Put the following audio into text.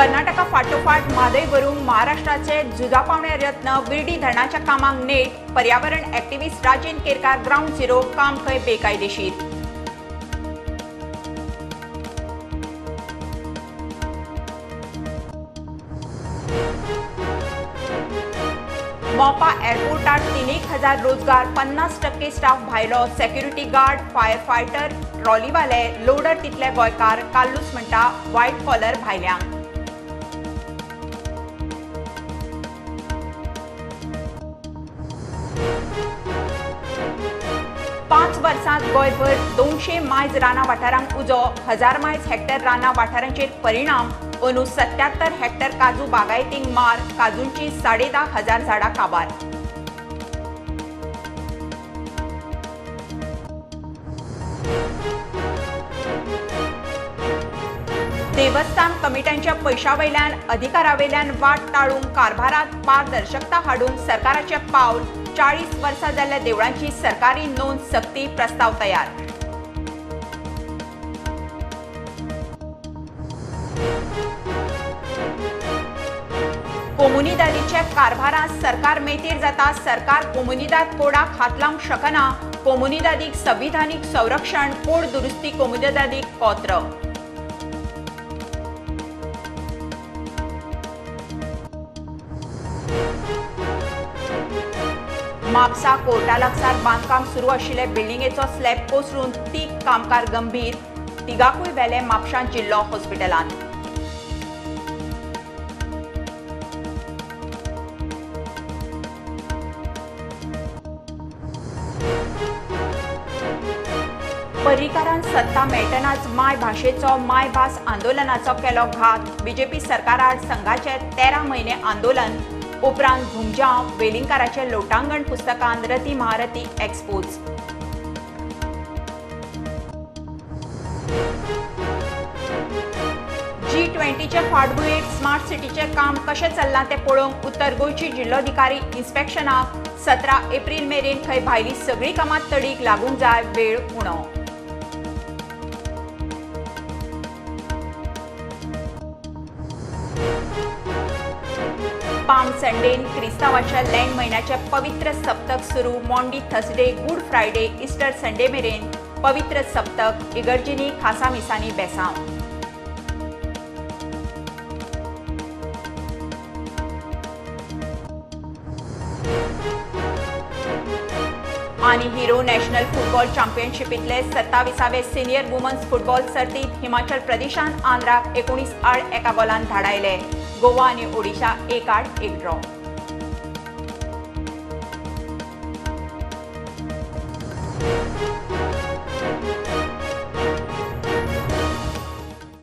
कर्नाटका फाटोफाट म्हादय भरूंक महाराष्ट्राचे झुजापावणे रत्न विर्डी धरणाच्या कामाक नेट पर्यावरण activist Rajendra Kerkar ground zero काम खंय बेकायदेशीर। मोपा एअरपोर्टात 3,000 रोजगार 50% स्टाफ भायलो सेक्युरिटी गार्ड फायर फायटर ट्रॉलीवाले लोडर तितले गोंयकार काल्लूस म्हणटा व्हाईट कॉलर भायल्यांक। 5 वर्सांत गोंयभर 200 मायज रानां वाठारांक उजो 1000 मायज हेक्टर रानां वाठारांचेर परिणाम अंदू 77 हेक्टर काजू बागायतींक मार काजूंची 10,500 झाडां काबार। देवस्थान कमिट्यांच्या पैशां वयल्यान अधिकारा वयल्यान वाट टाळूंक कारभारात पारदर्शकता हाडूंक सरकाराचे पावल 40 वर्सां जाल्ल्या देवळांची सरकारी नोंद सक्ती प्रस्ताव तयार। कोमुनिदादीच्या कारभारात सरकार मेतेर जाता सरकार कोमुनिदाद कोडाक हात लावंक शकना कोमुनिदादीक संविधानीक संरक्षण कोड दुरुस्ती कोमुनिदादीक पत्र। म्हापसा कोर्टा लागसार बांदकाम सुरू आशिल्ले बिल्डिंगेचो स्लॅब कोसळून 3 कामगार गंभीर तिगांकूय व्हेले म्हापसा जिल्लो हॉस्पिटलांत। पर्रीकारान सत्ता मेळटनाच माय भाशेचो माय भास आंदोलनाचो केलो घात बीजेपी सरकार आड संघाचे 13 म्हयने आंदोलन उपरांत भुंजांव वेलिंगकाराचे लोटांगण पुस्तकांत रती महारथी एक्सपोज। G20चे फाटभुंयेर स्मार्ट सिटीचे काम कशें चल्लां तें पळोवंक उत्तर गोंयची जिल्लोधिकारी इन्स्पेक्शनाक 17 एप्रिल मेरेन खंय भायली सगळीं कामां तडीक लागूंक जाय वेळ उणो। पाम संडेन क्रिस्तांवाच्या लँड म्हयन्याचे पवित्र सप्तक सुरू Maundy Thursday Good Friday Easter Sunday मेरेन पवित्र सप्तक इगर्जींनी खासा मिसांनी बेसांव। आनी हिरो नॅशनल फुटबॉल चॅम्पियनशिपींतले 27वे सिनियर वुमन्स फुटबॉल सर्तींत हिमाचल प्रदेशान आंध्राक 19 आड एका गोलान धाडायले। गोवा आनी ओडिशा 1 आड 1 ड्रॉ।